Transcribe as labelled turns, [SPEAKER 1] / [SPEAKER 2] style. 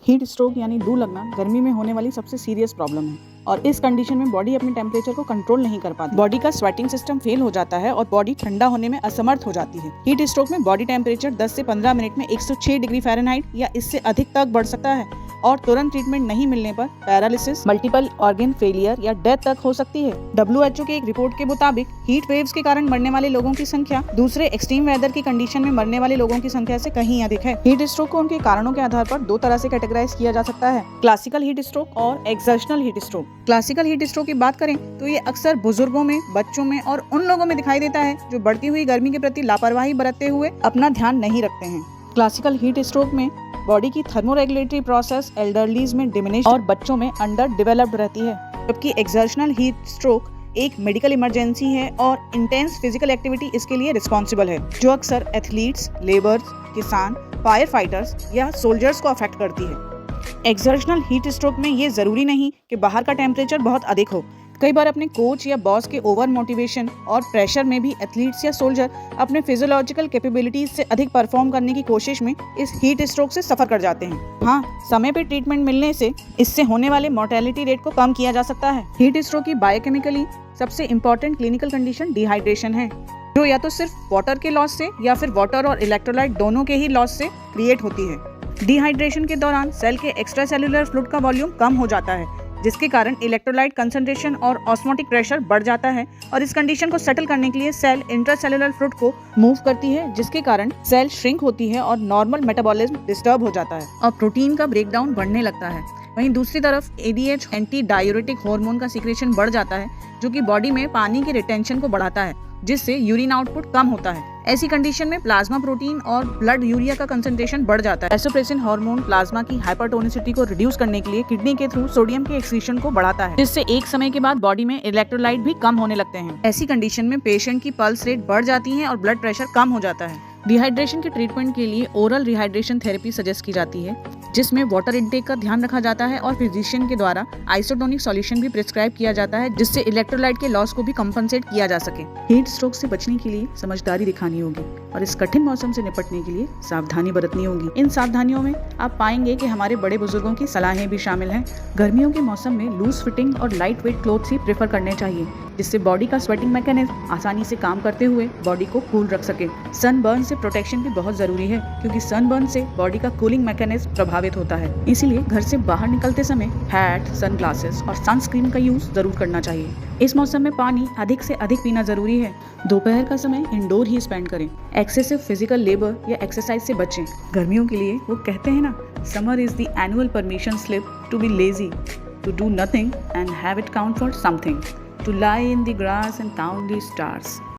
[SPEAKER 1] Heat stroke यानी लू लगना गर्मी में होने वाली सबसे सीरियस प्रॉब्लम है और इस कंडीशन में बॉडी अपने टेम्परेचर को कंट्रोल नहीं कर पाती। बॉडी का स्वेटिंग सिस्टम फेल हो जाता है और बॉडी ठंडा होने में असमर्थ हो जाती है। हीट स्ट्रोक में बॉडी टेम्परेचर 10 से 15 मिनट में 106 डिग्री फ़ारेनहाइट या इससे अधिक तक बढ़ सकता है और तुरंत ट्रीटमेंट नहीं मिलने पर पैरालिसिस, मल्टीपल ऑर्गन फेलियर या डेथ तक हो सकती है। WHO की एक रिपोर्ट के मुताबिक हीट वेव्स के कारण मरने वाले लोगों की संख्या दूसरे एक्सट्रीम वेदर की कंडीशन में मरने वाले लोगों की संख्या से कहीं अधिक है। हीट स्ट्रोक को उनके कारणों के आधार पर दो तरह से कैटेगराइज किया जा सकता है, क्लासिकल हीट स्ट्रोक और exertional heat stroke. Classical heat stroke की बात करें तो ये अक्सर बुजुर्गों में, बच्चों में और उन लोगों में दिखाई देता है जो बढ़ती हुई गर्मी के प्रति लापरवाही बरतते हुए अपना ध्यान नहीं रखते हैं। क्लासिकल हीट स्ट्रोक में बॉडी की थर्मोरेगुलेटरी प्रोसेस एल्डरलीज में डिमिनिश और बच्चों में अंडर डेवलप्ड रहती है, जबकि एक्सर्शनल हीट स्ट्रोक एक मेडिकल इमरजेंसी है और इंटेंस फिजिकल एक्टिविटी इसके लिए रिस्पॉन्सिबल है, जो अक्सर एथलीट्स, लेबर्स, किसान, फायर फाइटर्स या सोल्जर्स को अफेक्ट करती है। एक्सर्शनल हीट स्ट्रोक में ये जरूरी नहीं कि बाहर का टेम्परेचर बहुत अधिक हो। कई बार अपने कोच या बॉस के ओवर मोटिवेशन और प्रेशर में भी एथलीट्स या सोल्जर अपने फिजियोलॉजिकल कैपेबिलिटीज से अधिक परफॉर्म करने की कोशिश में इस हीट स्ट्रोक से सफर कर जाते हैं। हाँ, समय पे ट्रीटमेंट मिलने से इससे होने वाले मोर्टेलिटी रेट को कम किया जा सकता है। हीट स्ट्रोक की बायोकेमिकली सबसे इम्पोर्टेंट क्लिनिकल कंडीशन डिहाइड्रेशन है, जो या तो सिर्फ वाटर के लॉस से या फिर वाटर और इलेक्ट्रोलाइट दोनों के ही लॉस से क्रिएट होती है। डिहाइड्रेशन के दौरान सेल के एक्स्ट्रा सेलुलर फ्लूइड का वॉल्यूम कम हो जाता है, जिसके कारण इलेक्ट्रोलाइट कंसंट्रेशन और ऑस्मोटिक प्रेशर बढ़ जाता है और इस कंडीशन को सेटल करने के लिए सेल इंट्रासेलुलर फ्लूइड को मूव करती है, जिसके कारण सेल श्रिंक होती है और नॉर्मल मेटाबॉलिज्म डिस्टर्ब हो जाता है और प्रोटीन का ब्रेकडाउन बढ़ने लगता है। वहीं दूसरी तरफ ADH एंटी डायूरेटिक हार्मोन का सीक्रेशन बढ़ जाता है, जो कि बॉडी में पानी की रिटेंशन को बढ़ाता है, जिससे यूरिन आउटपुट कम होता है। ऐसी कंडीशन में प्लाज्मा प्रोटीन और ब्लड यूरिया का कंसंट्रेशन बढ़ जाता है। वैसोप्रेसिन हार्मोन प्लाज्मा की हाइपरटोनिसिटी को रिड्यूस करने के लिए किडनी के थ्रू सोडियम के एक्सक्रीशन को बढ़ाता है, जिससे एक समय के बाद बॉडी में इलेक्ट्रोलाइट भी कम होने लगते हैं। ऐसी कंडीशन में पेशेंट की पल्स रेट बढ़ जाती है और ब्लड प्रेशर कम हो जाता है। डिहाइड्रेशन के ट्रीटमेंट के लिए ओरल रिहाइड्रेशन थेरेपी सजेस्ट की जाती है, जिसमें वाटर इंटेक का ध्यान रखा जाता है और फिजिशियन के द्वारा आइसोटोनिक सॉल्यूशन भी प्रिस्क्राइब किया जाता है, जिससे इलेक्ट्रोलाइट के लॉस को भी कंपनसेट किया जा सके। हीट स्ट्रोक से बचने के लिए समझदारी दिखानी होगी और इस कठिन मौसम से निपटने के लिए सावधानी बरतनी होगी। इन सावधानियों में आप पाएंगे कि हमारे बड़े बुजुर्गों की सलाहें भी शामिल हैं। गर्मियों के मौसम में लूज फिटिंग और लाइट वेट क्लोथ्स ही प्रेफर करने चाहिए, जिससे बॉडी का स्वेटिंग मैकेनिज्म आसानी से काम करते हुए बॉडी को कूल रख सके। सनबर्न से प्रोटेक्शन भी बहुत जरूरी है, क्योंकि सनबर्न से बॉडी का कूलिंग मैकेनिज्म प्रभावित होता है। इसीलिए घर से बाहर निकलते समय हैट, सनग्लासेस और सनस्क्रीन का यूज जरूर करना चाहिए। इस मौसम में पानी अधिक से अधिक पीना जरूरी है। दोपहर का समय इंडोर ही स्पेंड करें। एक्सेसिव फिजिकल लेबर या एक्सरसाइज से बचें। गर्मियों के लिए वो कहते हैं ना, summer is the annual permission slip to be lazy, to do nothing and have it count for something, to lie in the grass and count the stars.